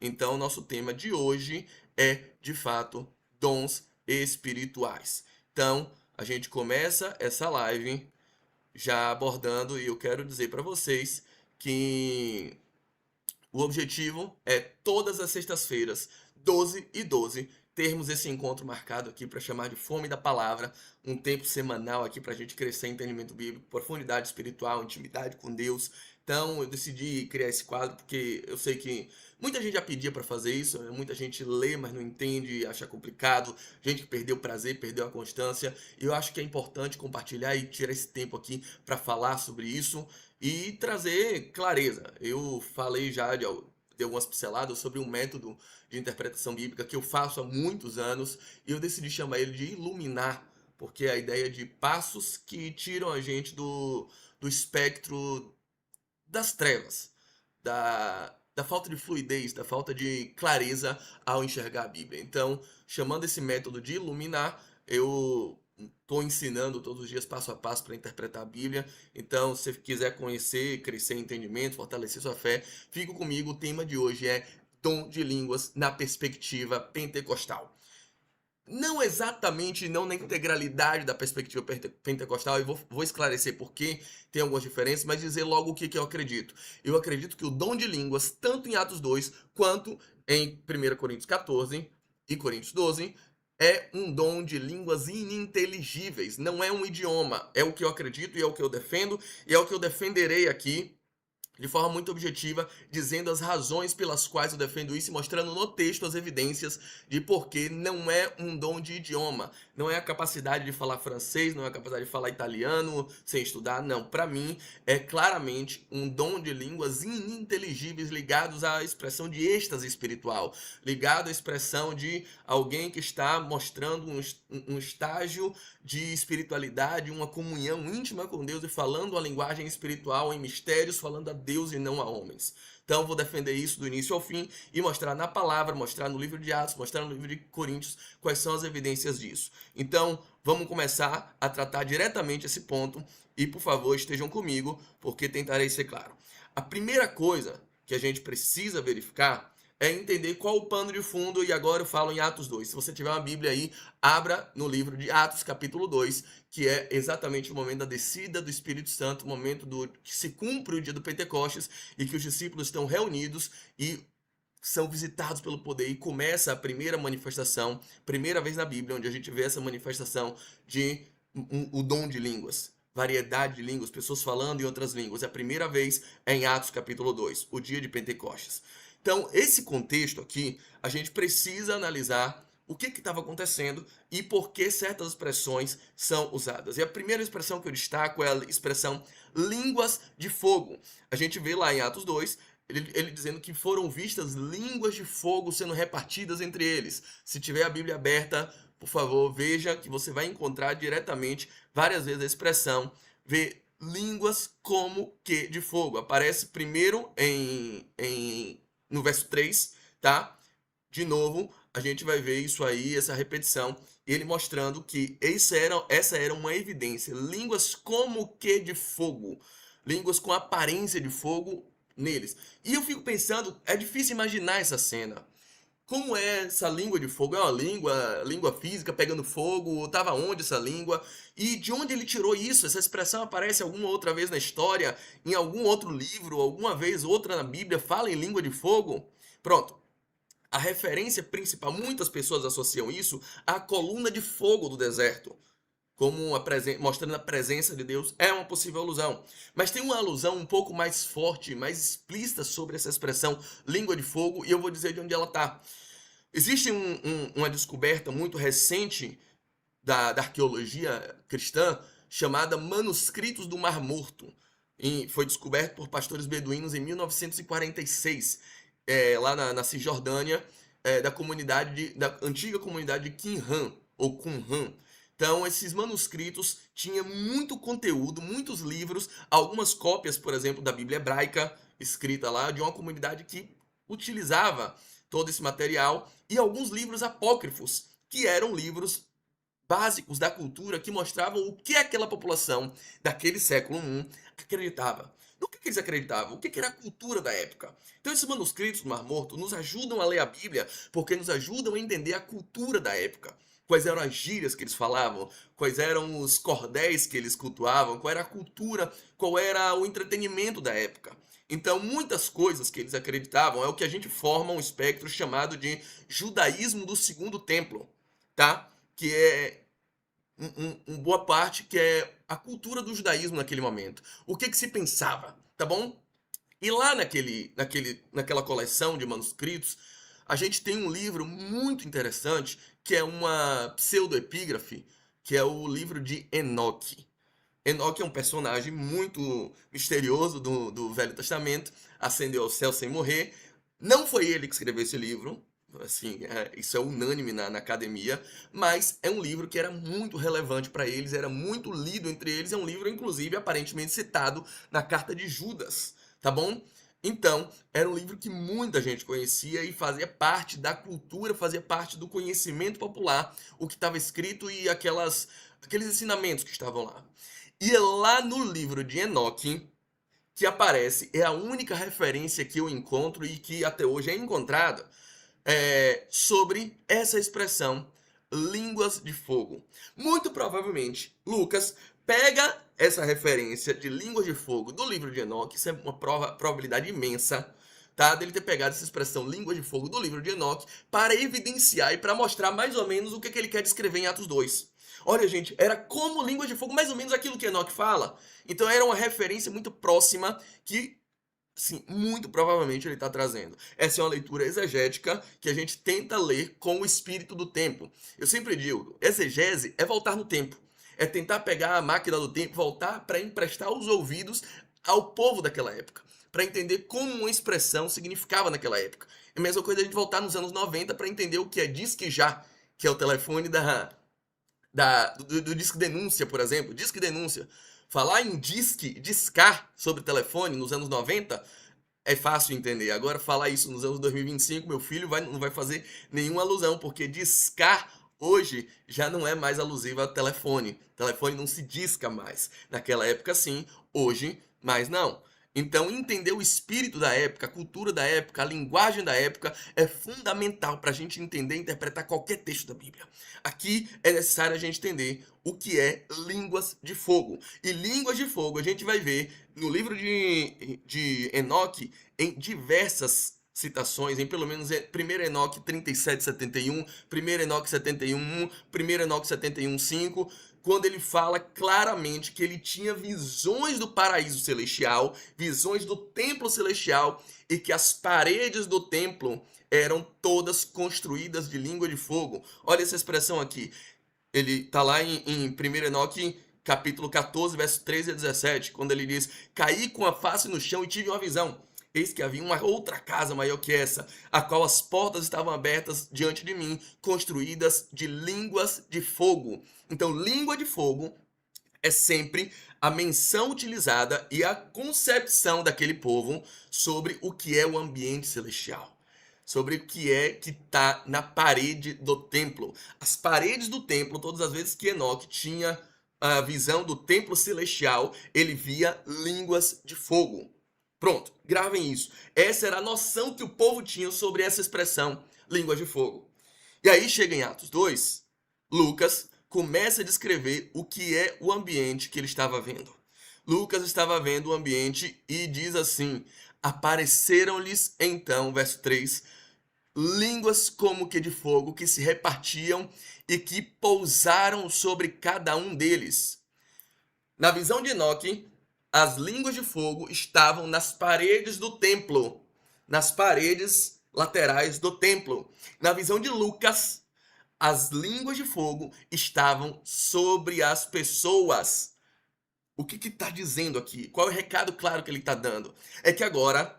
Então, nosso tema de hoje é, de fato, dons espirituais. Então, a gente começa essa live já abordando, e eu quero dizer para vocês que o objetivo é todas as sextas-feiras, 12 e 12, termos esse encontro marcado aqui para chamar de Fome da Palavra, um tempo semanal aqui para a gente crescer em entendimento bíblico, profundidade espiritual, intimidade com Deus. Então eu decidi criar esse quadro porque eu sei que muita gente já pedia para fazer isso, né? Muita gente lê, mas não entende, acha complicado, gente que perdeu o prazer, perdeu a constância. E eu acho que é importante compartilhar e tirar esse tempo aqui para falar sobre isso e trazer clareza. Eu falei já de algumas pinceladas sobre um método de interpretação bíblica que eu faço há muitos anos e eu decidi chamar ele de iluminar, porque é a ideia de passos que tiram a gente do espectro das trevas, da falta de fluidez, da falta de clareza ao enxergar a Bíblia. Então, chamando esse método de iluminar, eu estou ensinando todos os dias passo a passo para interpretar a Bíblia. Então, se você quiser conhecer, crescer em entendimento, fortalecer sua fé, fica comigo. O tema de hoje é dom de línguas na perspectiva pentecostal. Não exatamente, não na integralidade da perspectiva pentecostal, e vou esclarecer por que tem algumas diferenças, mas dizer logo o que eu acredito. Eu acredito que o dom de línguas, tanto em Atos 2, quanto em 1 Coríntios 14 e Coríntios 12, é um dom de línguas ininteligíveis, não é um idioma. É o que eu acredito e é o que eu defendo, e é o que eu defenderei aqui de forma muito objetiva, dizendo as razões pelas quais eu defendo isso e mostrando no texto as evidências de por que não é um dom de idioma. Não é a capacidade de falar francês, não é a capacidade de falar italiano sem estudar, não. Para mim, é claramente um dom de línguas ininteligíveis ligados à expressão de êxtase espiritual, ligado à expressão de alguém que está mostrando um estágio de espiritualidade, uma comunhão íntima com Deus e falando a linguagem espiritual em mistérios, falando a Deus e não a homens. Então vou defender isso do início ao fim e mostrar na palavra, mostrar no livro de Atos, mostrar no livro de Coríntios quais são as evidências disso. Então vamos começar a tratar diretamente esse ponto e por favor estejam comigo porque tentarei ser claro. A primeira coisa que a gente precisa verificar é entender qual o pano de fundo, e agora eu falo em Atos 2. Se você tiver uma Bíblia aí, abra no livro de Atos, capítulo 2, que é exatamente o momento da descida do Espírito Santo, o momento que se cumpre o dia do Pentecostes e que os discípulos estão reunidos e são visitados pelo poder e começa a primeira manifestação, primeira vez na Bíblia, onde a gente vê essa manifestação de o dom de línguas. Variedade de línguas, pessoas falando em outras línguas. É a primeira vez em Atos capítulo 2, o dia de Pentecostes. Então, esse contexto aqui, a gente precisa analisar o que estava acontecendo e por que certas expressões são usadas. E a primeira expressão que eu destaco é a expressão línguas de fogo. A gente vê lá em Atos 2, ele dizendo que foram vistas línguas de fogo sendo repartidas entre eles. Se tiver a Bíblia aberta, por favor, veja que você vai encontrar diretamente várias vezes a expressão ver línguas como que de fogo. Aparece primeiro no verso 3, tá? De novo, a gente vai ver isso aí, essa repetição, ele mostrando que essa era uma evidência. Línguas como que de fogo. Línguas com aparência de fogo neles. E eu fico pensando, é difícil imaginar essa cena. Como é essa língua de fogo? É uma língua física pegando fogo? Estava onde essa língua? E de onde ele tirou isso? Essa expressão aparece alguma outra vez na história? Em algum outro livro? Alguma vez outra na Bíblia fala em língua de fogo? Pronto. A referência principal, muitas pessoas associam isso à coluna de fogo do deserto, como mostrando a presença de Deus, é uma possível alusão. Mas tem uma alusão um pouco mais forte, mais explícita sobre essa expressão língua de fogo, e eu vou dizer de onde ela está. Existe uma descoberta muito recente da arqueologia cristã chamada Manuscritos do Mar Morto. E foi descoberto por pastores beduínos em 1946, lá na Cisjordânia, da antiga comunidade de Qumran, ou Qumran. Então, esses manuscritos tinham muito conteúdo, muitos livros, algumas cópias, por exemplo, da Bíblia hebraica, escrita lá, de uma comunidade que utilizava todo esse material, e alguns livros apócrifos, que eram livros básicos da cultura que mostravam o que aquela população daquele século I acreditava. No que eles acreditavam? O que era a cultura da época? Então, esses manuscritos do Mar Morto nos ajudam a ler a Bíblia, porque nos ajudam a entender a cultura da época. Quais eram as gírias que eles falavam, quais eram os cordéis que eles cultuavam, qual era a cultura, qual era o entretenimento da época. Então, muitas coisas que eles acreditavam é o que a gente forma um espectro chamado de judaísmo do segundo templo, tá? Que é boa parte que é a cultura do judaísmo naquele momento. O que se pensava, tá bom? E lá naquela coleção de manuscritos, a gente tem um livro muito interessante, que é uma pseudoepígrafe, que é o livro de Enoque. Enoque é um personagem muito misterioso do Velho Testamento, ascendeu ao céu sem morrer. Não foi ele que escreveu esse livro, assim, isso é unânime na academia, mas é um livro que era muito relevante para eles, era muito lido entre eles, é um livro, inclusive, aparentemente citado na carta de Judas, tá bom? Então, era um livro que muita gente conhecia e fazia parte da cultura, fazia parte do conhecimento popular, o que estava escrito e aqueles ensinamentos que estavam lá. E é lá no livro de Enoque que aparece, é a única referência que eu encontro e que até hoje é encontrada sobre essa expressão línguas de fogo. Muito provavelmente, Lucas pega essa referência de línguas de fogo do livro de Enoque, isso é uma probabilidade imensa, tá? Dele ter pegado essa expressão línguas de fogo do livro de Enoque para evidenciar e para mostrar mais ou menos o que ele quer descrever em Atos 2. Olha, gente, era como línguas de fogo, mais ou menos aquilo que Enoque fala. Então era uma referência muito próxima que, sim, muito provavelmente ele está trazendo. Essa é uma leitura exegética que a gente tenta ler com o espírito do tempo. Eu sempre digo, exegese é voltar no tempo. É tentar pegar a máquina do tempo, voltar para emprestar os ouvidos ao povo daquela época, para entender como uma expressão significava naquela época. É a mesma coisa a gente voltar nos anos 90 para entender o que é Disque Já, que é o telefone do Disque Denúncia, por exemplo. Disque Denúncia. Falar em discar sobre telefone nos anos 90 é fácil entender. Agora, falar isso nos anos 2025, meu filho não vai fazer nenhuma alusão, porque discar hoje já não é mais alusivo a telefone. Telefone não se disca mais. Naquela época, sim, hoje, mas não. Então, entender o espírito da época, a cultura da época, a linguagem da época é fundamental para a gente entender e interpretar qualquer texto da Bíblia. Aqui é necessário a gente entender o que é línguas de fogo. E línguas de fogo a gente vai ver no livro de Enoque em diversas citações, em pelo menos 1 Enoque 37, 71, 1 Enoque 71, 1 Enoque 71, 5, quando ele fala claramente que ele tinha visões do paraíso celestial, visões do templo celestial, e que as paredes do templo eram todas construídas de língua de fogo. Olha essa expressão aqui. Ele está lá em 1 Enoque, capítulo 14, verso 13 a 17, quando ele diz: caí com a face no chão e tive uma visão. Eis que havia uma outra casa maior que essa, a qual as portas estavam abertas diante de mim, construídas de línguas de fogo. Então, língua de fogo é sempre a menção utilizada e a concepção daquele povo sobre o que é o ambiente celestial, sobre o que é que está na parede do templo. As paredes do templo, todas as vezes que Enoque tinha a visão do templo celestial, ele via línguas de fogo. Pronto, gravem isso. Essa era a noção que o povo tinha sobre essa expressão, língua de fogo. E aí chega em Atos 2, Lucas começa a descrever o que é o ambiente que ele estava vendo. Lucas estava vendo o ambiente e diz assim: apareceram-lhes então, verso 3, línguas como que de fogo que se repartiam e que pousaram sobre cada um deles. Na visão de Enoque, as línguas de fogo estavam nas paredes do templo, nas paredes laterais do templo. Na visão de Lucas, as línguas de fogo estavam sobre as pessoas. O que está dizendo aqui? Qual é o recado claro que ele está dando? É que agora,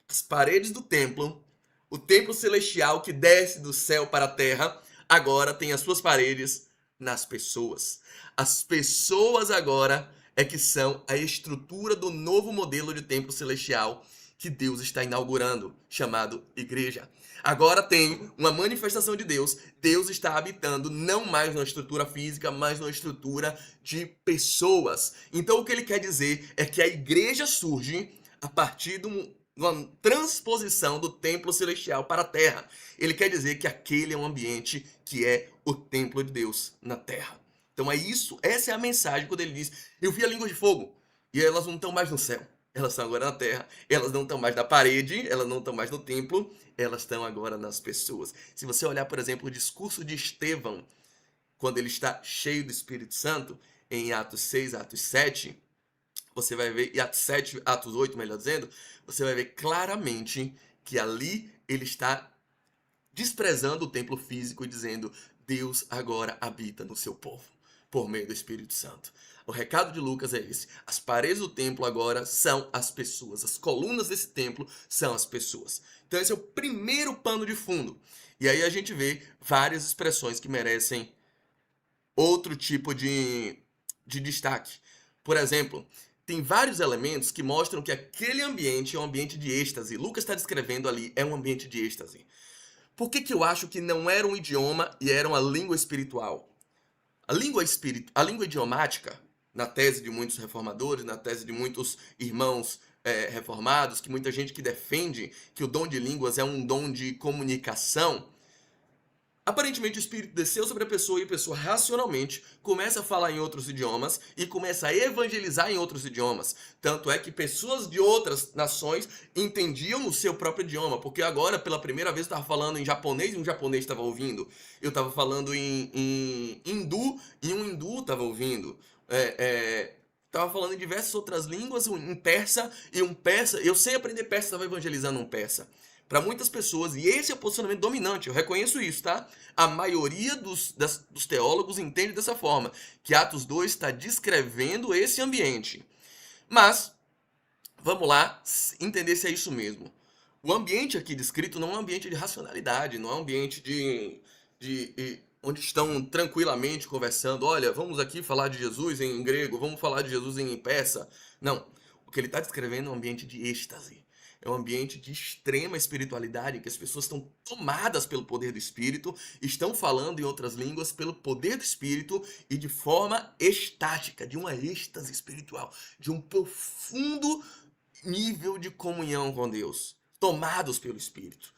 as paredes do templo, o templo celestial que desce do céu para a terra, agora tem as suas paredes nas pessoas. As pessoas agora é que são a estrutura do novo modelo de templo celestial que Deus está inaugurando, chamado igreja. Agora tem uma manifestação de Deus. Deus está habitando não mais numa estrutura física, mas numa estrutura de pessoas. Então o que ele quer dizer é que a igreja surge a partir de uma transposição do templo celestial para a terra. Ele quer dizer que aquele é um ambiente que é o templo de Deus na terra. Então é isso, essa é a mensagem quando ele diz: eu vi a língua de fogo, e elas não estão mais no céu, elas estão agora na terra, elas não estão mais na parede, elas não estão mais no templo, elas estão agora nas pessoas. Se você olhar, por exemplo, o discurso de Estevão, quando ele está cheio do Espírito Santo, em Atos 6, Atos 7, você vai ver, e Atos 7, Atos 8, melhor dizendo, você vai ver claramente que ali ele está desprezando o templo físico e dizendo: Deus agora habita no seu povo, por meio do Espírito Santo. O recado de Lucas é esse: as paredes do templo agora são as pessoas, as colunas desse templo são as pessoas. Então esse é o primeiro pano de fundo. E aí a gente vê várias expressões que merecem outro tipo de destaque. Por exemplo, tem vários elementos que mostram que aquele ambiente é um ambiente de êxtase. Lucas está descrevendo ali, é um ambiente de êxtase. Por que eu acho que não era um idioma e era uma língua espiritual? A língua idiomática, na tese de muitos reformadores, na tese de muitos irmãos reformados, que muita gente que defende que o dom de línguas é um dom de comunicação, aparentemente o Espírito desceu sobre a pessoa e a pessoa racionalmente começa a falar em outros idiomas e começa a evangelizar em outros idiomas. Tanto é que pessoas de outras nações entendiam o seu próprio idioma, porque agora, pela primeira vez, eu estava falando em japonês e um japonês estava ouvindo. Eu estava falando em hindu e um hindu estava ouvindo. Estava falando em diversas outras línguas, em persa e um persa. Eu sei aprender persa, estava evangelizando um persa. Para muitas pessoas, e esse é o posicionamento dominante, eu reconheço isso, tá? A maioria dos teólogos entende dessa forma, que Atos 2 está descrevendo esse ambiente. Mas, vamos lá entender se é isso mesmo. O ambiente aqui descrito não é um ambiente de racionalidade, não é um ambiente onde estão tranquilamente conversando: olha, vamos aqui falar de Jesus em grego, vamos falar de Jesus em persa. Não, o que ele está descrevendo é um ambiente de êxtase. É um ambiente de extrema espiritualidade, em que as pessoas estão tomadas pelo poder do Espírito, estão falando em outras línguas pelo poder do Espírito e de forma estática, de uma êxtase espiritual, de um profundo nível de comunhão com Deus, tomados pelo Espírito.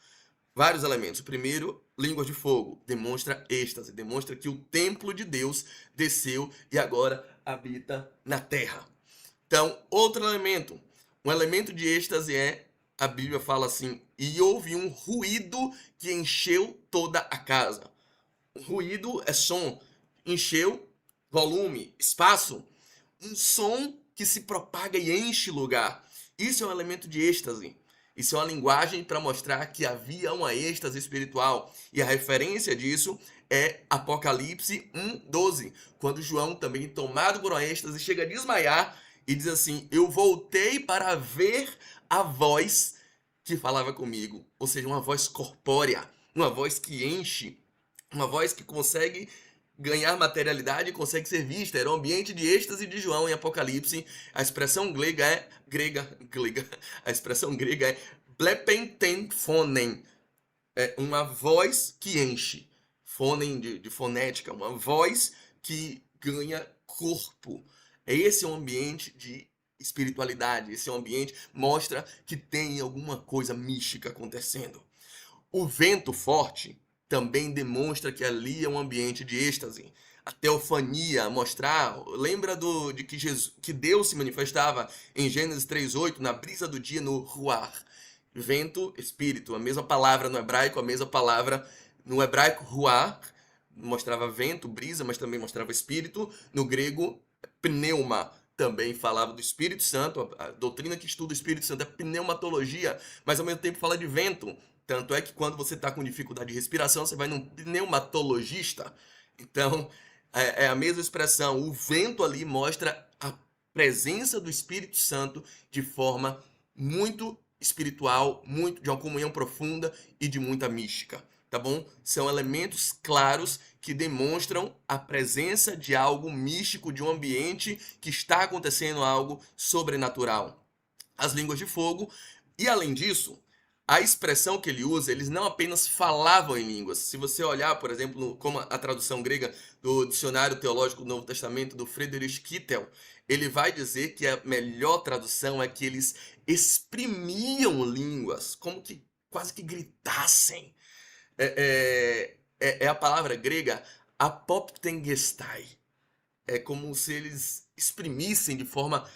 Vários elementos. O primeiro, línguas de fogo, demonstra êxtase, demonstra que o templo de Deus desceu e agora habita na terra. Então, outro elemento, um elemento de êxtase é, a Bíblia fala assim: e houve um ruído que encheu toda a casa. O ruído é som, encheu, volume, espaço. Um som que se propaga e enche lugar. Isso é um elemento de êxtase. Isso é uma linguagem para mostrar que havia uma êxtase espiritual. E a referência disso é Apocalipse 1:12, quando João, também tomado por uma êxtase, chega a desmaiar e diz assim: eu voltei para ver a voz que falava comigo. Ou seja, uma voz corpórea, uma voz que enche, uma voz que consegue ganhar materialidade e consegue ser vista. Era o ambiente de êxtase de João em Apocalipse. A expressão grega é a expressão grega é blepentenphonen, é uma voz que enche, fonem de fonética, uma voz que ganha corpo. Esse é um ambiente de espiritualidade, esse é um ambiente mostra que tem alguma coisa mística acontecendo. O vento forte também demonstra que ali é um ambiente de êxtase. A teofania, mostrar, lembra de que Deus se manifestava em Gênesis 3:8, na brisa do dia, no ruar. Vento, espírito, a mesma palavra no hebraico, a mesma palavra no hebraico, ruar, mostrava vento, brisa, mas também mostrava espírito. No grego, pneuma, também falava do Espírito Santo. A doutrina que estuda o Espírito Santo é pneumatologia, mas ao mesmo tempo fala de vento. Tanto é que quando você está com dificuldade de respiração, você vai num pneumatologista. Então, é a mesma expressão. O vento ali mostra a presença do Espírito Santo de forma muito espiritual, muito de uma comunhão profunda e de muita mística, tá bom? São elementos claros que demonstram a presença de algo místico, de um ambiente que está acontecendo algo sobrenatural. As línguas de fogo E além disso, a expressão que ele usa, eles não apenas falavam em línguas. Se você olhar, por exemplo, como a tradução grega do Dicionário Teológico do Novo Testamento, do Friedrich Kittel, ele vai dizer que a melhor tradução é que eles exprimiam línguas, como que quase que gritassem. É a palavra grega apoptengestai. É como se eles exprimissem de forma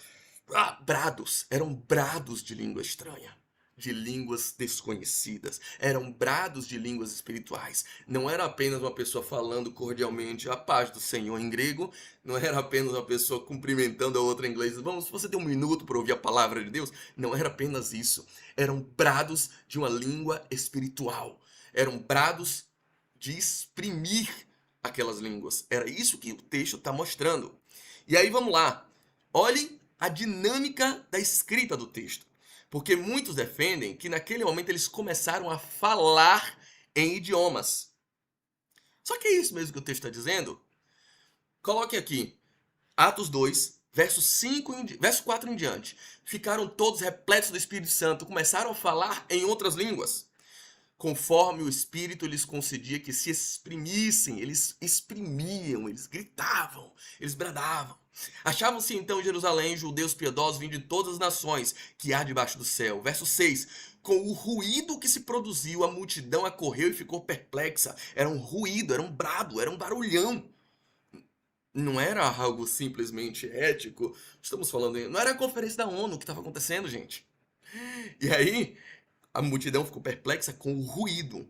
brados, eram brados de língua estranha, de línguas desconhecidas, eram brados de línguas espirituais. Não era apenas uma pessoa falando cordialmente a paz do Senhor em grego, não era apenas uma pessoa cumprimentando a outra em inglês. Vamos, você tem um minuto para ouvir a palavra de Deus? Não era apenas isso. Eram brados de uma língua espiritual. Eram brados de exprimir aquelas línguas. Era isso que o texto está mostrando. E aí vamos lá. Olhem a dinâmica da escrita do texto. Porque muitos defendem que naquele momento eles começaram a falar em idiomas. Só que é isso mesmo que o texto está dizendo? Coloque aqui, Atos 2, verso 4 em diante. Ficaram todos repletos do Espírito Santo, começaram a falar em outras línguas, conforme o Espírito lhes concedia que se exprimissem. Eles exprimiam, eles gritavam, eles bradavam. Achavam-se então em Jerusalém judeus piedosos vindo de todas as nações que há debaixo do céu. Verso 6. Com o ruído que se produziu, a multidão acorreu e ficou perplexa. Era um ruído, era um brado, era um barulhão. Não era algo simplesmente ético. Estamos falando, não era a conferência da ONU que estava acontecendo, gente. E aí, a multidão ficou perplexa com o ruído,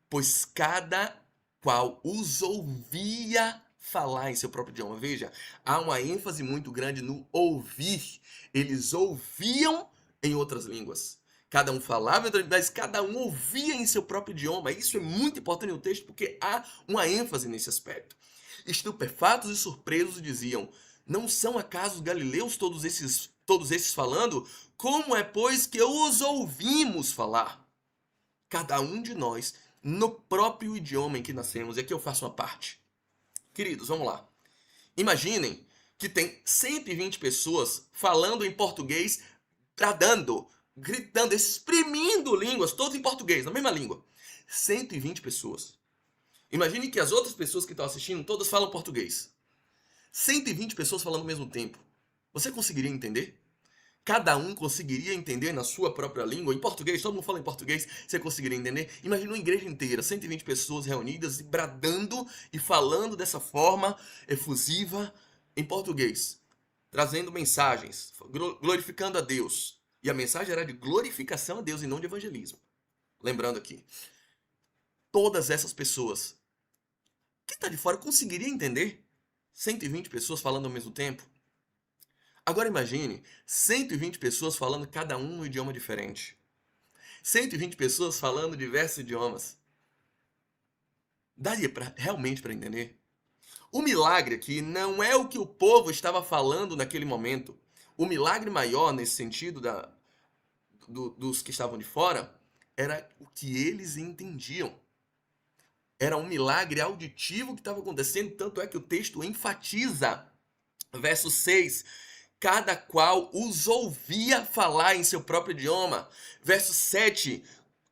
pois cada qual os ouvia falar em seu próprio idioma. Veja, há uma ênfase muito grande no ouvir. Eles ouviam em outras línguas. Cada um falava, mas cada um ouvia em seu próprio idioma. Isso é muito importante no texto porque há uma ênfase nesse aspecto. Estupefatos e surpresos diziam: não são acaso os galileus todos esses falando? Como é, pois, que os ouvimos falar? Cada um de nós no próprio idioma em que nascemos. E aqui eu faço uma parte. Queridos, vamos lá. Imaginem que tem 120 pessoas falando em português, bradando, gritando, exprimindo línguas, todos em português, na mesma língua. 120 pessoas. Imagine que as outras pessoas que estão assistindo, todas falam português. 120 pessoas falando ao mesmo tempo. Você conseguiria entender? Cada um conseguiria entender na sua própria língua, em português, todo mundo fala em português, você conseguiria entender? Imagina uma igreja inteira, 120 pessoas reunidas e bradando e falando dessa forma efusiva em português, trazendo mensagens, glorificando a Deus. E a mensagem era de glorificação a Deus e não de evangelismo. Lembrando aqui, todas essas pessoas, quem está de fora conseguiria entender? 120 pessoas falando ao mesmo tempo? Agora imagine 120 pessoas falando cada um um idioma diferente. 120 pessoas falando diversos idiomas. Daria realmente para entender? O milagre aqui não é o que o povo estava falando naquele momento. O milagre maior, nesse sentido, dos que estavam de fora, era o que eles entendiam. Era um milagre auditivo que estava acontecendo, tanto é que o texto enfatiza. Verso 6. Cada qual os ouvia falar em seu próprio idioma. Verso 7,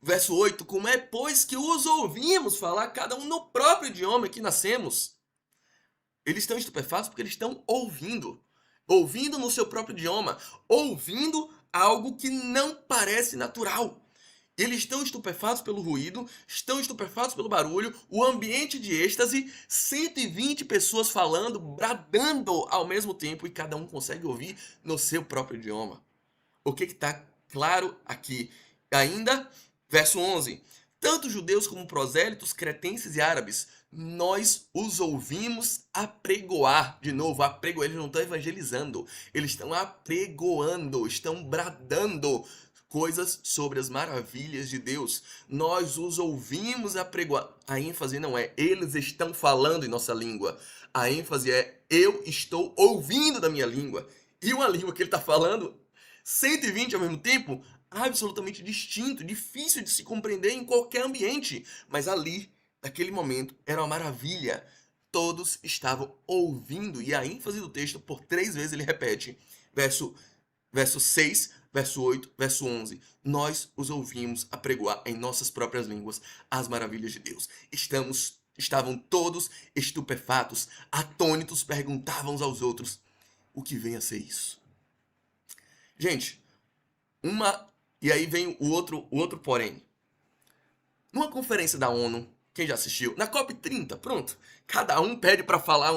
verso 8, como é, pois, que os ouvimos falar, cada um no próprio idioma que nascemos? Eles estão estupefatos porque eles estão ouvindo. Ouvindo no seu próprio idioma. Ouvindo algo que não parece natural. Eles estão estupefatos pelo ruído, estão estupefatos pelo barulho, o ambiente de êxtase, 120 pessoas falando, bradando ao mesmo tempo e cada um consegue ouvir no seu próprio idioma. O que está claro aqui? Ainda, verso 11. Tanto judeus como prosélitos, cretenses e árabes, nós os ouvimos apregoar. De novo, apregoar, eles não estão evangelizando, eles estão apregoando, estão bradando coisas sobre as maravilhas de Deus. Nós os ouvimos apregoar. A ênfase não é eles estão falando em nossa língua. A ênfase é eu estou ouvindo da minha língua. E uma língua que ele está falando, 120 ao mesmo tempo, absolutamente distinto, difícil de se compreender em qualquer ambiente. Mas ali, naquele momento, era uma maravilha. Todos estavam ouvindo. E a ênfase do texto, por 3 vezes ele repete. Verso 6, verso 8, verso 11. Nós os ouvimos apregoar em nossas próprias línguas as maravilhas de Deus. Estavam todos estupefatos, atônitos, perguntavam uns aos outros: o que vem a ser isso? Gente, e aí vem o outro porém. Numa conferência da ONU, quem já assistiu? Na COP30, pronto. Cada um pede para falar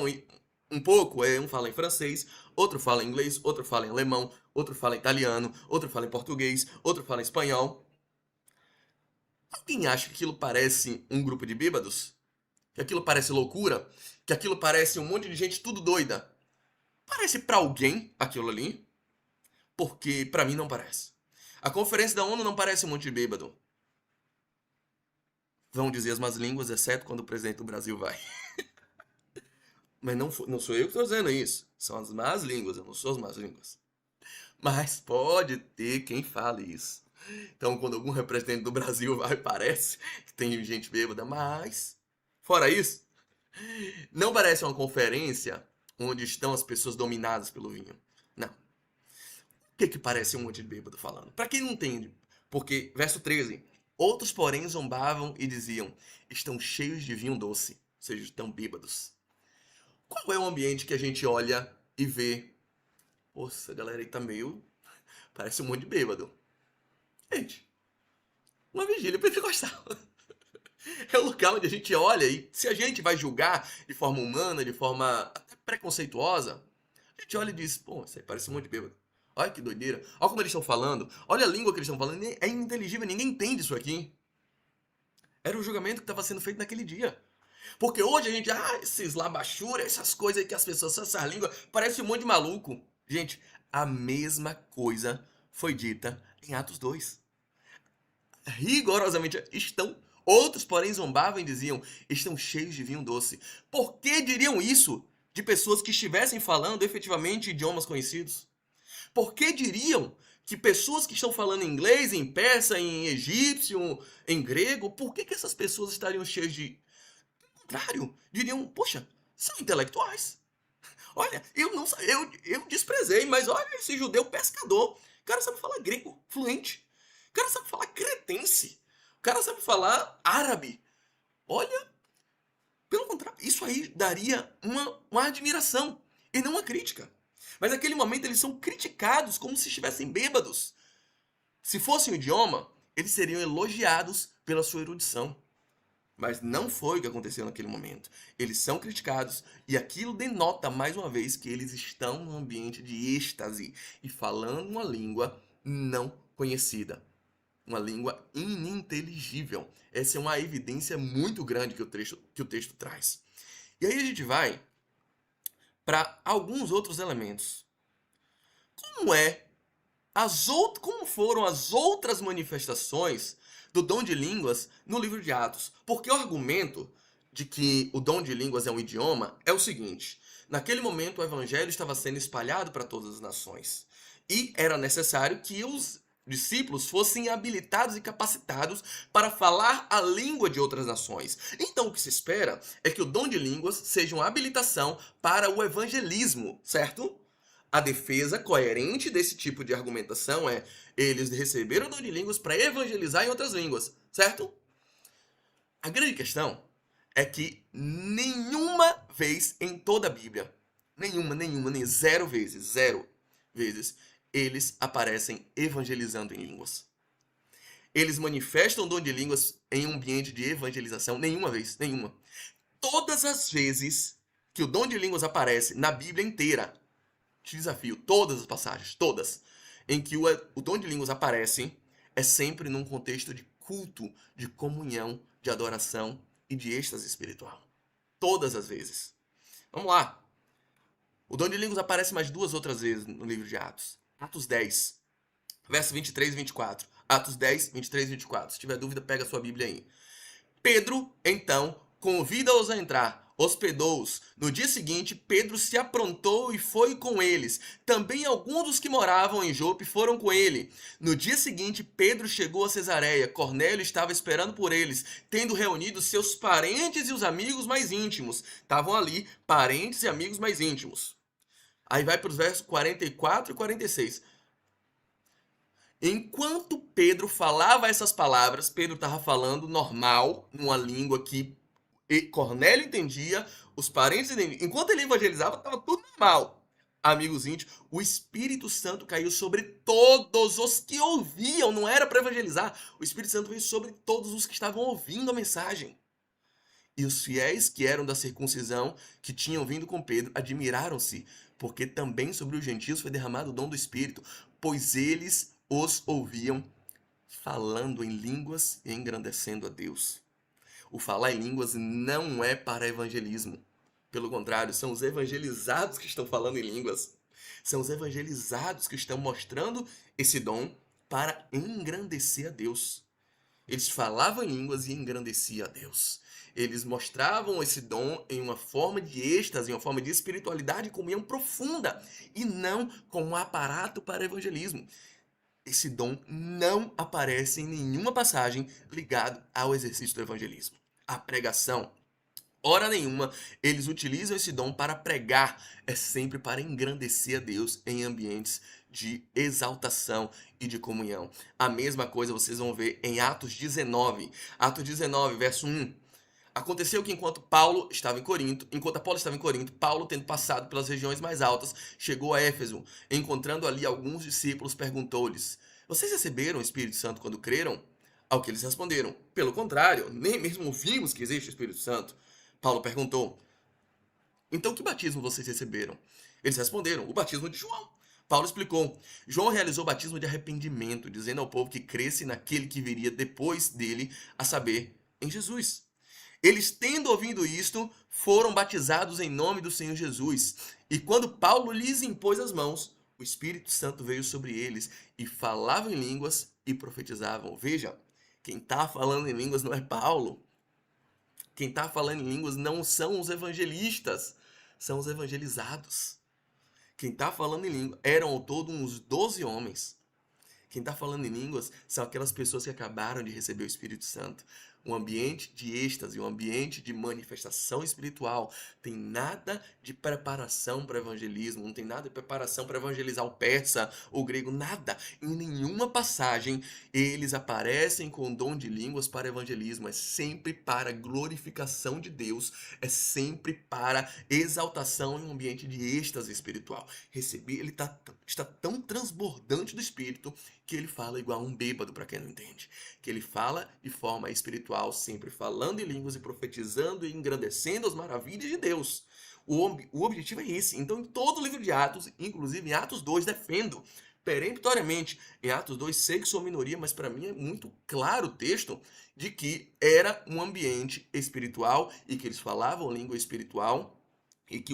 um pouco. Um fala em francês, outro fala em inglês, outro fala em alemão, outro fala em italiano, outro fala em português, outro fala em espanhol. Alguém acha que aquilo parece um grupo de bêbados? Que aquilo parece loucura? Que aquilo parece um monte de gente tudo doida? Parece para alguém aquilo ali? Porque para mim não parece. A conferência da ONU não parece um monte de bêbado. Vão dizer as más línguas, exceto quando o presidente do Brasil vai. Mas não sou eu que estou dizendo isso. São as más línguas, eu não sou as más línguas. Mas pode ter quem fale isso. Então, quando algum representante do Brasil vai, parece que tem gente bêbada. Mas, fora isso, não parece uma conferência onde estão as pessoas dominadas pelo vinho. Não. O que parece um monte de bêbado falando? Para quem não entende, porque, verso 13... Outros, porém, zombavam e diziam: estão cheios de vinho doce, ou seja, estão bêbados. Qual é o ambiente que a gente olha e vê? Poxa, a galera aí tá meio... parece um monte de bêbado. Gente, uma vigília pentecostal. É o lugar onde a gente olha e se a gente vai julgar de forma humana, de forma até preconceituosa, a gente olha e diz: pô, isso aí parece um monte de bêbado. Olha que doideira. Olha como eles estão falando. Olha a língua que eles estão falando. É ininteligível. Ninguém entende isso aqui. Era o julgamento que estava sendo feito naquele dia. Porque hoje a gente... esses labachura, essas coisas aí que as pessoas... Essa língua parece um monte de maluco. Gente, a mesma coisa foi dita em Atos 2. Rigorosamente estão... Outros, porém, zombavam e diziam: estão cheios de vinho doce. Por que diriam isso de pessoas que estivessem falando efetivamente idiomas conhecidos? Por que diriam que pessoas que estão falando inglês, em persa, em egípcio, em grego, por que essas pessoas estariam cheias de... Ao contrário, diriam: poxa, são intelectuais. Olha, eu desprezei, mas olha esse judeu pescador. O cara sabe falar grego fluente. O cara sabe falar cretense. O cara sabe falar árabe. Olha, pelo contrário, isso aí daria uma admiração e não uma crítica. Mas naquele momento eles são criticados como se estivessem bêbados. Se fosse um idioma, eles seriam elogiados pela sua erudição. Mas não foi o que aconteceu naquele momento. Eles são criticados e aquilo denota mais uma vez que eles estão num ambiente de êxtase e falando uma língua não conhecida. Uma língua ininteligível. Essa é uma evidência muito grande que o texto traz. E aí a gente vai para alguns outros elementos. Como foram as outras manifestações do dom de línguas no livro de Atos? Porque o argumento de que o dom de línguas é um idioma é o seguinte: naquele momento o evangelho estava sendo espalhado para todas as nações e era necessário que os discípulos fossem habilitados e capacitados para falar a língua de outras nações. Então o que se espera é que o dom de línguas seja uma habilitação para o evangelismo, certo? A defesa coerente desse tipo de argumentação é: eles receberam o dom de línguas para evangelizar em outras línguas, certo? A grande questão é que nenhuma vez em toda a Bíblia, nem zero vezes, eles aparecem evangelizando em línguas. Eles manifestam o dom de línguas em um ambiente de evangelização, nenhuma vez. Todas as vezes que o dom de línguas aparece na Bíblia inteira, te desafio, todas as passagens, todas, em que o dom de línguas aparece, é sempre num contexto de culto, de comunhão, de adoração e de êxtase espiritual. Todas as vezes. Vamos lá. O dom de línguas aparece mais 2 outras vezes no livro de Atos. Atos 10, verso 23 e 24. Atos 10, 23 e 24. Se tiver dúvida, pega a sua Bíblia aí. Pedro, então, convida-os a entrar, hospedou-os. No dia seguinte, Pedro se aprontou e foi com eles. Também alguns dos que moravam em Jope foram com ele. No dia seguinte, Pedro chegou a Cesareia. Cornélio estava esperando por eles, tendo reunido seus parentes e os amigos mais íntimos. Estavam ali, parentes e amigos mais íntimos. Aí vai para os versos 44 e 46. Enquanto Pedro falava essas palavras, Pedro estava falando normal, numa língua que Cornélio entendia, os parentes entendiam. Enquanto ele evangelizava, estava tudo normal. Amigos íntimos, o Espírito Santo caiu sobre todos os que ouviam, não era para evangelizar. O Espírito Santo veio sobre todos os que estavam ouvindo a mensagem. E os fiéis que eram da circuncisão, que tinham vindo com Pedro, admiraram-se, porque também sobre os gentios foi derramado o dom do Espírito, pois eles os ouviam falando em línguas e engrandecendo a Deus. O falar em línguas não é para evangelismo. Pelo contrário, são os evangelizados que estão falando em línguas. São os evangelizados que estão mostrando esse dom para engrandecer a Deus. Eles falavam em línguas e engrandeciam a Deus. Eles mostravam esse dom em uma forma de êxtase, em uma forma de espiritualidade e comunhão profunda, e não como um aparato para evangelismo. Esse dom não aparece em nenhuma passagem ligada ao exercício do evangelismo. A pregação, hora nenhuma, eles utilizam esse dom para pregar, é sempre para engrandecer a Deus em ambientes de exaltação e de comunhão. A mesma coisa vocês vão ver em Atos 19. Atos 19, verso 1. Aconteceu que enquanto Apolo estava em Corinto, Paulo, tendo passado pelas regiões mais altas, chegou a Éfeso. Encontrando ali alguns discípulos, perguntou-lhes: Vocês receberam o Espírito Santo quando creram? Ao que eles responderam: Pelo contrário, nem mesmo ouvimos que existe o Espírito Santo. Paulo perguntou: Então que batismo vocês receberam? Eles responderam: O batismo de João. Paulo explicou: João realizou o batismo de arrependimento, dizendo ao povo que cresce naquele que viria depois dele, a saber, em Jesus. Eles, tendo ouvido isto, foram batizados em nome do Senhor Jesus. E quando Paulo lhes impôs as mãos, o Espírito Santo veio sobre eles e falavam em línguas e profetizavam. Veja, quem está falando em línguas não é Paulo. Quem está falando em línguas não são os evangelistas, são os evangelizados. Quem está falando em língua eram ao todo uns 12 homens. Quem está falando em línguas são aquelas pessoas que acabaram de receber o Espírito Santo. Um ambiente de êxtase, um ambiente de manifestação espiritual. Tem nada de preparação para evangelismo, não tem nada de preparação para evangelizar o persa, o grego, nada. Em nenhuma passagem eles aparecem com o dom de línguas para evangelismo. É sempre para glorificação de Deus, é sempre para exaltação em um ambiente de êxtase espiritual. Receber, ele está tão transbordante do Espírito que ele fala igual um bêbado, para quem não entende. Que ele fala de forma espiritual, sempre falando em línguas e profetizando e engrandecendo as maravilhas de Deus. O objetivo é esse. Então, em todo o livro de Atos, inclusive em Atos 2, defendo peremptoriamente. Em Atos 2, sei que sou minoria, mas para mim é muito claro o texto de que era um ambiente espiritual e que eles falavam língua espiritual e que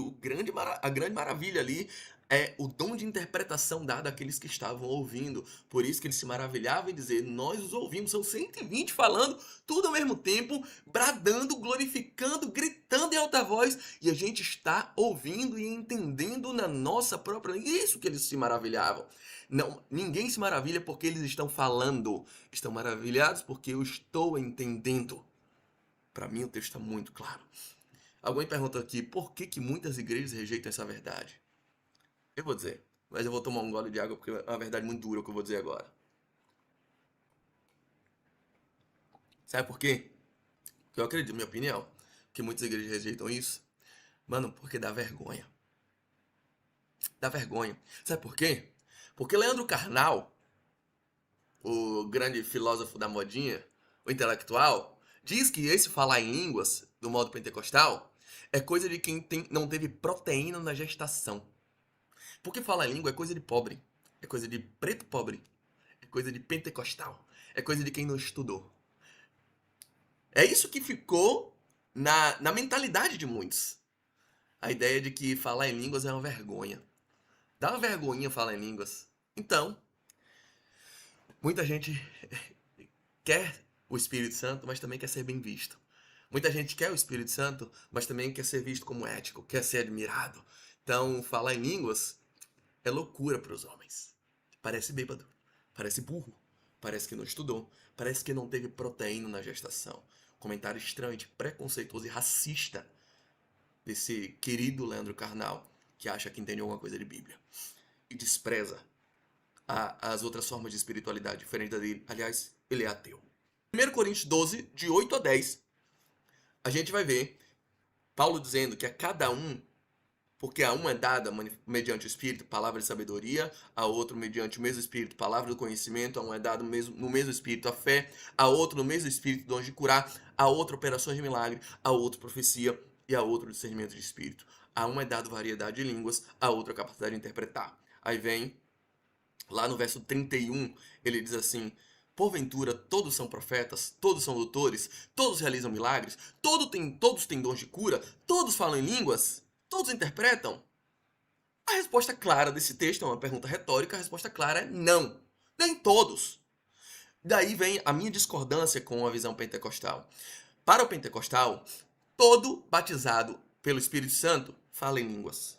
a grande maravilha ali é o dom de interpretação dado àqueles que estavam ouvindo. Por isso que eles se maravilhavam em dizer: Nós os ouvimos. São 120 falando, tudo ao mesmo tempo, bradando, glorificando, gritando em alta voz. E a gente está ouvindo e entendendo na nossa própria língua. Isso que eles se maravilhavam. Não, ninguém se maravilha porque eles estão falando. Estão maravilhados porque eu estou entendendo. Para mim o texto está muito claro. Alguém pergunta aqui: por que muitas igrejas rejeitam essa verdade? Eu vou dizer, mas eu vou tomar um gole de água porque é uma verdade muito dura o que eu vou dizer agora. Sabe por quê? Porque eu acredito, minha opinião, que muitas igrejas rejeitam isso. Mano, porque dá vergonha. Dá vergonha. Sabe por quê? Porque Leandro Carnal, o grande filósofo da modinha, o intelectual, diz que esse falar em línguas, do modo pentecostal, é coisa de quem não teve proteína na gestação. Porque falar em língua é coisa de pobre, é coisa de preto pobre, é coisa de pentecostal, é coisa de quem não estudou. É isso que ficou na mentalidade de muitos. A ideia de que falar em línguas é uma vergonha. Dá uma vergonhinha falar em línguas. Então, muita gente quer o Espírito Santo, mas também quer ser bem visto. Muita gente quer o Espírito Santo, mas também quer ser visto como ético, quer ser admirado. Então, falar em línguas é loucura para os homens. Parece bêbado, parece burro, parece que não estudou, parece que não teve proteína na gestação. Comentário estranho, preconceituoso e racista desse querido Leandro Carnal, que acha que entende alguma coisa de Bíblia. E despreza as outras formas de espiritualidade diferente da dele. Aliás, ele é ateu. 1 Coríntios 12, de 8 a 10, a gente vai ver Paulo dizendo que a cada um, porque a um é dada mediante o Espírito, palavra de sabedoria, a outro mediante o mesmo Espírito, palavra do conhecimento, a um é dado no mesmo Espírito a fé, a outro no mesmo Espírito dons de curar, a outro operações de milagre, a outro profecia e a outro discernimento de Espírito. A um é dado variedade de línguas, a outra a capacidade de interpretar. Aí vem, lá no verso 31, ele diz assim: porventura todos são profetas, todos são doutores, todos realizam milagres, todos têm dons de cura, todos falam em línguas, todos interpretam? A resposta clara desse texto é uma pergunta retórica, a resposta clara é não. Nem todos. Daí vem a minha discordância com a visão pentecostal. Para o pentecostal, todo batizado pelo Espírito Santo fala em línguas.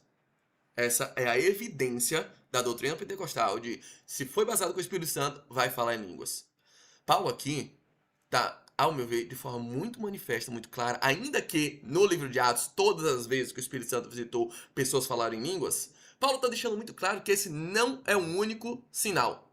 Essa é a evidência da doutrina pentecostal de se foi batizado com o Espírito Santo, vai falar em línguas. Paulo aqui está, ao meu ver, de forma muito manifesta, muito clara, ainda que no livro de Atos, todas as vezes que o Espírito Santo visitou, pessoas falaram em línguas, Paulo está deixando muito claro que esse não é um único sinal,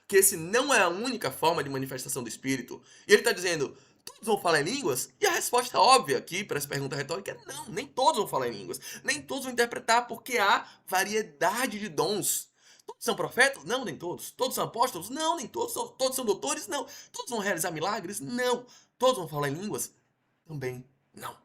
que esse não é a única forma de manifestação do Espírito. E ele está dizendo, todos vão falar em línguas? E a resposta óbvia aqui para essa pergunta retórica é não, nem todos vão falar em línguas, nem todos vão interpretar, porque há variedade de dons. Todos são profetas? Não, nem todos. Todos são apóstolos? Não, nem todos. Todos são doutores? Não. Todos vão realizar milagres? Não. Todos vão falar em línguas? Também não.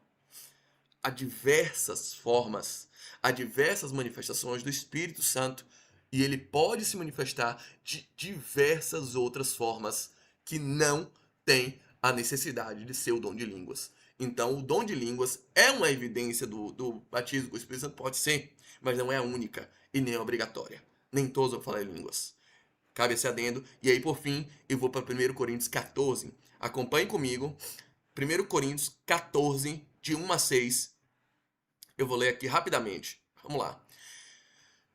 Há diversas formas, há diversas manifestações do Espírito Santo e ele pode se manifestar de diversas outras formas que não têm a necessidade de ser o dom de línguas. Então, o dom de línguas é uma evidência do batismo com o Espírito Santo? Pode ser, mas não é a única e nem obrigatória. Nem todos vão falar em línguas. Cabe esse adendo. E aí, por fim, eu vou para 1 Coríntios 14. Acompanhe comigo. 1 Coríntios 14, de 1 a 6. Eu vou ler aqui rapidamente. Vamos lá.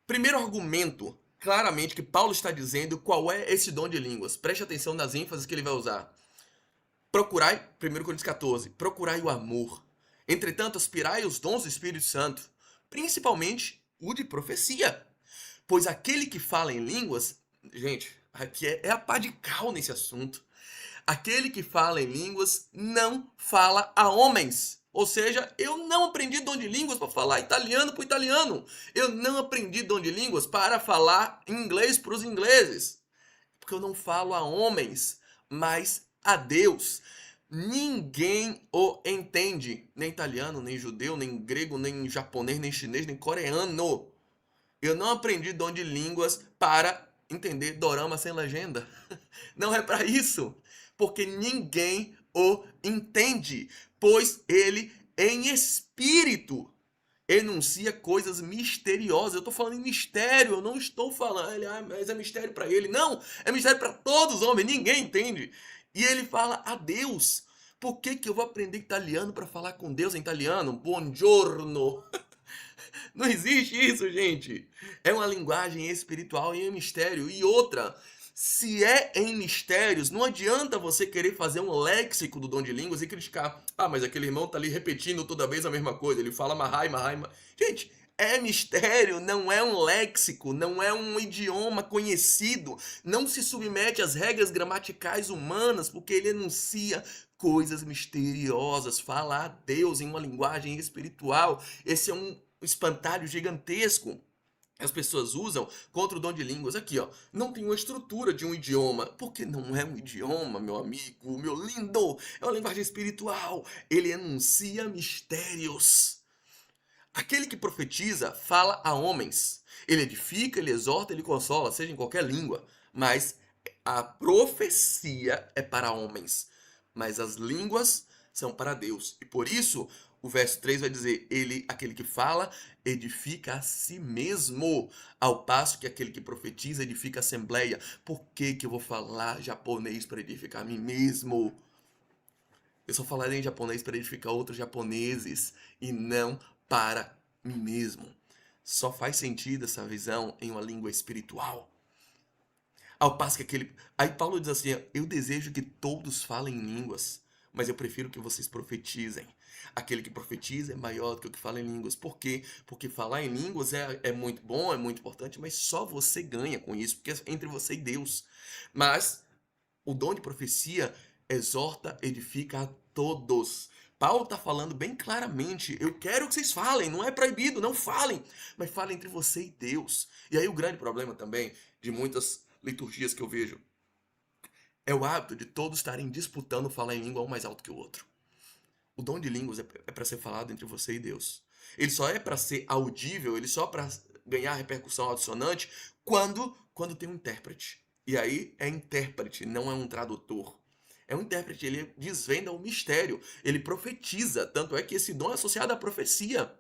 Primeiro argumento, claramente, que Paulo está dizendo qual é esse dom de línguas. Preste atenção nas ênfases que ele vai usar. Procurai, 1 Coríntios 14, procurai o amor. Entretanto, aspirai os dons do Espírito Santo, principalmente o de profecia. Pois aquele que fala em línguas, gente, aqui é a pá de cal nesse assunto. Aquele que fala em línguas não fala a homens. Ou seja, eu não aprendi dom de línguas para falar italiano para o italiano. Eu não aprendi dom de línguas para falar inglês para os ingleses. Porque eu não falo a homens, mas a Deus. Ninguém o entende. Nem italiano, nem judeu, nem grego, nem japonês, nem chinês, nem coreano. Eu não aprendi dom de línguas para entender dorama sem legenda. Não é para isso. Porque ninguém o entende. Pois ele, em espírito, enuncia coisas misteriosas. Eu estou falando em mistério. Eu não estou falando, mas é mistério para ele. Não, é mistério para todos os homens. Ninguém entende. E ele fala a Deus. Por que eu vou aprender italiano para falar com Deus em italiano? Buongiorno. Não existe isso, gente. É uma linguagem espiritual e é mistério. E outra, se é em mistérios, não adianta você querer fazer um léxico do dom de línguas e criticar. Ah, mas aquele irmão tá ali repetindo toda vez a mesma coisa. Ele fala mahai, mahai, mahai. Gente, é mistério, não é um léxico, não é um idioma conhecido. Não se submete às regras gramaticais humanas, porque ele enuncia coisas misteriosas. Fala a Deus em uma linguagem espiritual. Esse é um espantalho gigantesco que as pessoas usam contra o dom de línguas. Aqui, ó, não tem uma estrutura de um idioma, porque não é um idioma, meu amigo, meu lindo, é uma linguagem espiritual. Ele enuncia mistérios. Aquele que profetiza fala a homens. Ele edifica, ele exorta, ele consola, seja em qualquer língua, mas a profecia é para homens, mas as línguas são para Deus. E por isso, o verso 3 vai dizer, ele, aquele que fala, edifica a si mesmo, ao passo que aquele que profetiza edifica a assembleia. Por que eu vou falar japonês para edificar a mim mesmo? Eu só falarei em japonês para edificar outros japoneses e não para mim mesmo. Só faz sentido essa visão em uma língua espiritual. Ao passo que aquele... Aí Paulo diz assim, eu desejo que todos falem em línguas. mas eu prefiro que vocês profetizem. Aquele que profetiza é maior do que o que fala em línguas. Por quê? Porque falar em línguas é muito bom, é muito importante, mas só você ganha com isso, porque é entre você e Deus. Mas o dom de profecia exorta, edifica a todos. Paulo está falando bem claramente, eu quero que vocês falem, não é proibido, não falem, mas falem entre você e Deus. E aí o grande problema também de muitas liturgias que eu vejo é o hábito de todos estarem disputando falar em língua um mais alto que o outro. O dom de línguas é para ser falado entre você e Deus. Ele só é para ser audível, ele só para ganhar repercussão adicionante quando tem um intérprete. E aí é intérprete, não é um tradutor. É um intérprete, ele desvenda o mistério, ele profetiza. Tanto é que esse dom é associado à profecia.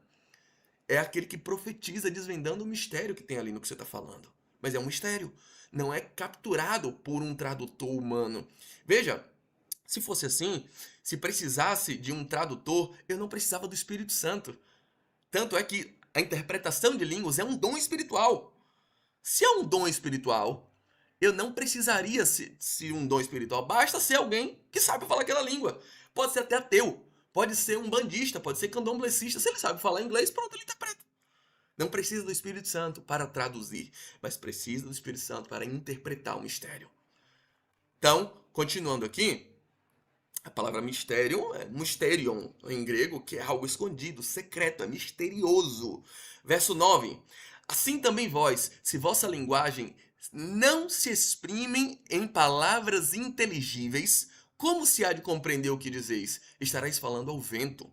É aquele que profetiza desvendando o mistério que tem ali no que você está falando. Mas é um mistério, não é capturado por um tradutor humano. Veja, se fosse assim, se precisasse de um tradutor, eu não precisava do Espírito Santo. Tanto é que a interpretação de línguas é um dom espiritual. Se é um dom espiritual, eu não precisaria se um dom espiritual. Basta ser alguém que sabe falar aquela língua. Pode ser até ateu, pode ser um bandista, pode ser candomblessista. Se ele sabe falar inglês, pronto, ele interpreta. Não precisa do Espírito Santo para traduzir, mas precisa do Espírito Santo para interpretar o mistério. Então, continuando aqui, a palavra mistério é mysterion em grego, que é algo escondido, secreto, é misterioso. Verso 9. Assim também vós, se vossa linguagem não se exprimem em palavras inteligíveis, como se há de compreender o que dizeis? Estareis falando ao vento.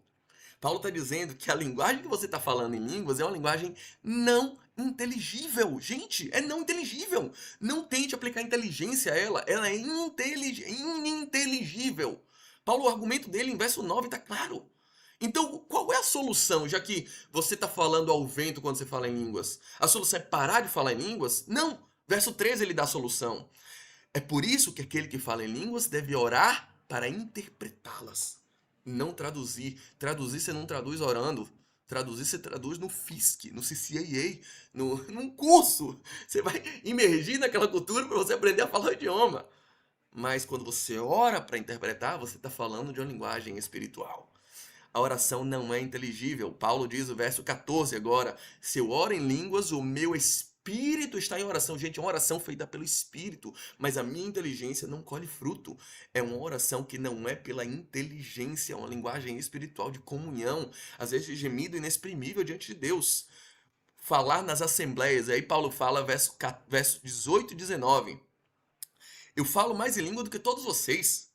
Paulo está dizendo que a linguagem que você está falando em línguas é uma linguagem não inteligível. Gente, é não inteligível. Não tente aplicar inteligência a ela. Ela é ininteligível. Paulo, o argumento dele em verso 9 está claro. Então, qual é a solução, já que você está falando ao vento quando você fala em línguas? A solução é parar de falar em línguas? Não. Verso 13 ele dá a solução. É por isso que aquele que fala em línguas deve orar para interpretá-las. Não traduzir. Traduzir você não traduz orando. Traduzir você traduz no FISC, no CCAA, num curso. Você vai imergir naquela cultura para você aprender a falar o idioma. Mas quando você ora para interpretar, você está falando de uma linguagem espiritual. A oração não é inteligível. Paulo diz no verso 14 agora, se eu oro em línguas, o meu espírito está em oração. Gente, é uma oração feita pelo espírito, mas a minha inteligência não colhe fruto. É uma oração que não é pela inteligência, é uma linguagem espiritual de comunhão, às vezes de gemido inexprimível diante de Deus. Falar nas assembleias, aí Paulo fala, verso 18 e 19. Eu falo mais em língua do que todos vocês.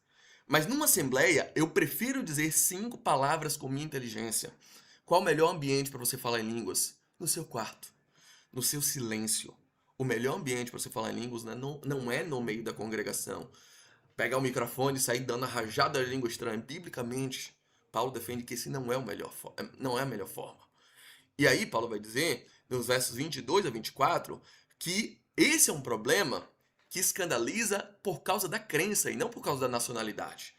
Mas numa assembleia, eu prefiro dizer 5 palavras com minha inteligência. Qual o melhor ambiente para você falar em línguas? No seu quarto, no seu silêncio. O melhor ambiente para você falar em línguas não é no meio da congregação. Pegar o microfone e sair dando a rajada de língua estranha. Biblicamente, Paulo defende que esse não é a melhor forma. E aí, Paulo vai dizer, nos versos 22 a 24, que esse é um problema que escandaliza por causa da crença e não por causa da nacionalidade.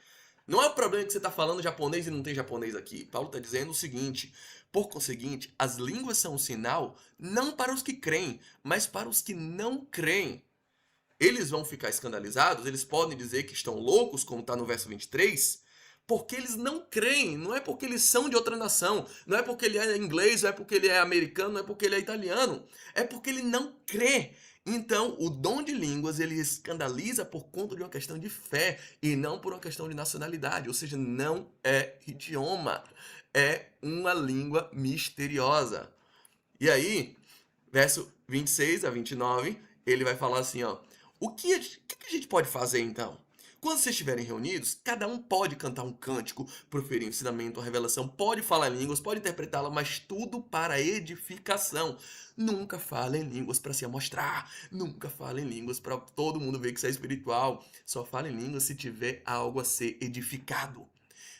Não é o problema que você está falando japonês e não tem japonês aqui. Paulo está dizendo o seguinte, por conseguinte, as línguas são um sinal não para os que creem, mas para os que não creem. Eles vão ficar escandalizados, eles podem dizer que estão loucos, como está no verso 23, porque eles não creem, não é porque eles são de outra nação, não é porque ele é inglês, não é porque ele é americano, não é porque ele é italiano, é porque ele não crê. Então, o dom de línguas, ele escandaliza por conta de uma questão de fé e não por uma questão de nacionalidade, ou seja, não é idioma, é uma língua misteriosa. E aí, verso 26 a 29, ele vai falar assim, ó, o que a gente pode fazer então? Quando vocês estiverem reunidos, cada um pode cantar um cântico, proferir um ensinamento, uma revelação, pode falar em línguas, pode interpretá-la, mas tudo para edificação. Nunca fale em línguas para se amostrar, nunca fale em línguas para todo mundo ver que você é espiritual. Só fale em línguas se tiver algo a ser edificado.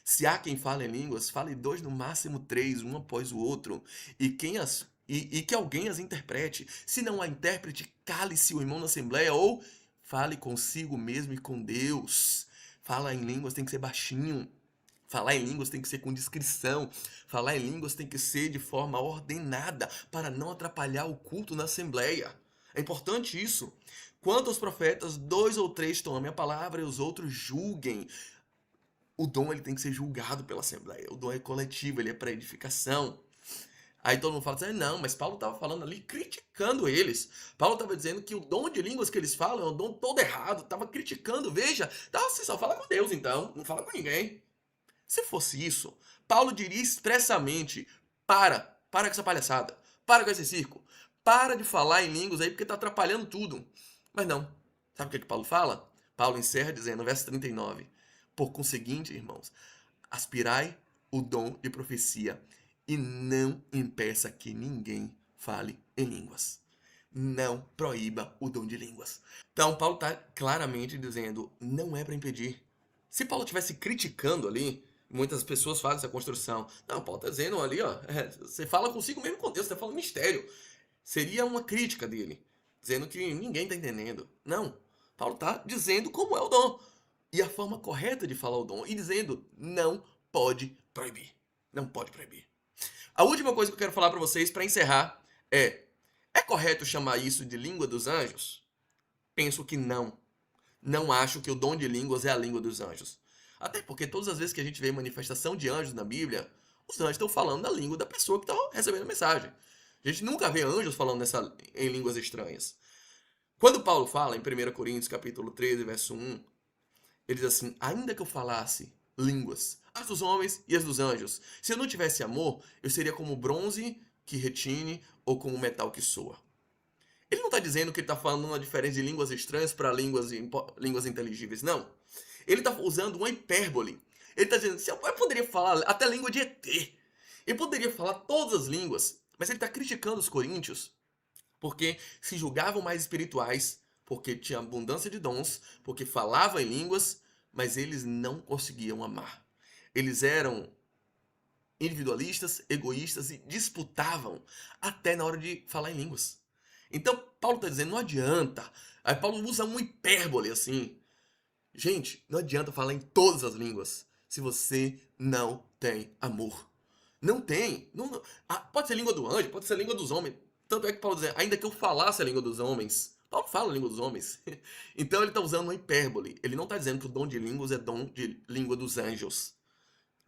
Se há quem fale em línguas, fale 2, no máximo 3, um após o outro, e que alguém as interprete. Se não há intérprete, cale-se o irmão na assembleia ou fale consigo mesmo e com Deus. Falar em línguas tem que ser baixinho. Falar em línguas tem que ser com discrição. Falar em línguas tem que ser de forma ordenada para não atrapalhar o culto na assembleia. É importante isso. Quanto aos profetas, 2 ou 3 tomem a palavra e os outros julguem. O dom ele tem que ser julgado pela Assembleia. O dom é coletivo, ele é para edificação. Aí todo mundo fala assim, não, mas Paulo estava falando ali, criticando eles. Paulo estava dizendo que o dom de línguas que eles falam é um dom todo errado, estava criticando, veja. Então você só fala com Deus então, não fala com ninguém. Se fosse isso, Paulo diria expressamente, para com essa palhaçada, para com esse circo, para de falar em línguas aí porque está atrapalhando tudo. Mas não, sabe o que Paulo fala? Paulo encerra dizendo, no verso 39, por conseguinte, irmãos, aspirai o dom de profecia e não impeça que ninguém fale em línguas. Não proíba o dom de línguas. Então, Paulo está claramente dizendo, não é para impedir. Se Paulo estivesse criticando ali, muitas pessoas fazem essa construção. Não, Paulo está dizendo ali, ó, você fala consigo mesmo com Deus, você fala mistério. Seria uma crítica dele, dizendo que ninguém está entendendo. Não, Paulo está dizendo como é o dom. E a forma correta de falar o dom, e dizendo, não pode proibir. Não pode proibir. A última coisa que eu quero falar para vocês, para encerrar, é correto chamar isso de língua dos anjos? Penso que não. Não acho que o dom de línguas é a língua dos anjos. Até porque todas as vezes que a gente vê manifestação de anjos na Bíblia, os anjos estão falando na língua da pessoa que está recebendo a mensagem. A gente nunca vê anjos falando em línguas estranhas. Quando Paulo fala em 1 Coríntios capítulo 13, verso 1, ele diz assim, ainda que eu falasse línguas, as dos homens e as dos anjos, se eu não tivesse amor, eu seria como bronze que retine ou como metal que soa. Ele não está dizendo que ele está falando uma diferença de línguas estranhas para línguas inteligíveis, não. Ele está usando uma hipérbole. Ele está dizendo, eu poderia falar até língua de ET. Ele poderia falar todas as línguas, mas ele está criticando os coríntios porque se julgavam mais espirituais, porque tinha abundância de dons, porque falavam em línguas, mas eles não conseguiam amar. Eles eram individualistas, egoístas e disputavam até na hora de falar em línguas. Então, Paulo está dizendo, não adianta. Aí Paulo usa uma hipérbole assim. Gente, não adianta falar em todas as línguas se você não tem amor. Não tem. Pode ser língua do anjo, pode ser língua dos homens. Tanto é que Paulo diz, ainda que eu falasse a língua dos homens. Paulo fala a língua dos homens. Então ele está usando uma hipérbole. Ele não está dizendo que o dom de línguas é dom de língua dos anjos.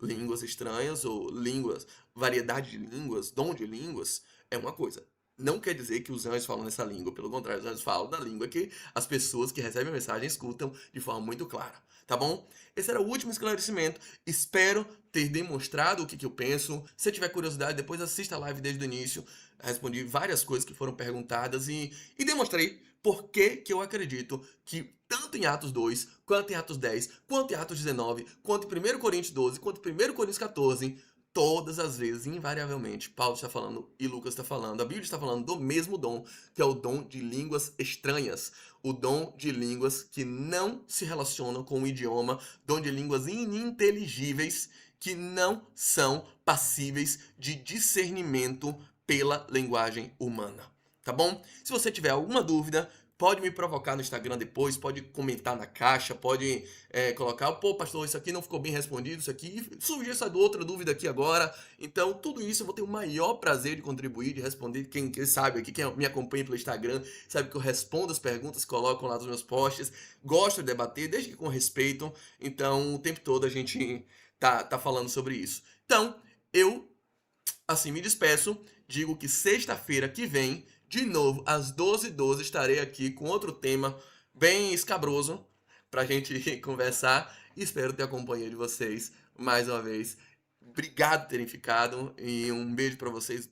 Línguas estranhas ou línguas, variedade de línguas, dom de línguas, é uma coisa. Não quer dizer que os anjos falam nessa língua, pelo contrário, os anjos falam da língua que as pessoas que recebem a mensagem escutam de forma muito clara, tá bom? Esse era o último esclarecimento, espero ter demonstrado o que eu penso. Se tiver curiosidade, depois assista a live desde o início, respondi várias coisas que foram perguntadas e demonstrei por que eu acredito que tanto em Atos 2, quanto em Atos 10, quanto em Atos 19, quanto em 1 Coríntios 12, quanto em 1 Coríntios 14, todas as vezes, invariavelmente, Paulo está falando e Lucas está falando, a Bíblia está falando do mesmo dom, que é o dom de línguas estranhas, o dom de línguas que não se relacionam com o idioma, dom de línguas ininteligíveis, que não são passíveis de discernimento pela linguagem humana. Tá bom? Se você tiver alguma dúvida, pode me provocar no Instagram depois, pode comentar na caixa, pode colocar, pô, pastor, isso aqui não ficou bem respondido, isso aqui, surgiu essa outra dúvida aqui agora. Então, tudo isso eu vou ter o maior prazer de contribuir, de responder. Quem sabe aqui, quem me acompanha pelo Instagram, sabe que eu respondo as perguntas, coloco lá nos meus posts, gosto de debater, desde que com respeito. Então, o tempo todo a gente tá falando sobre isso. Então, eu, assim, me despeço, digo que sexta-feira que vem, de novo, às 12h12, estarei aqui com outro tema bem escabroso pra gente conversar e espero ter a companhia de vocês mais uma vez. Obrigado por terem ficado e um beijo pra vocês.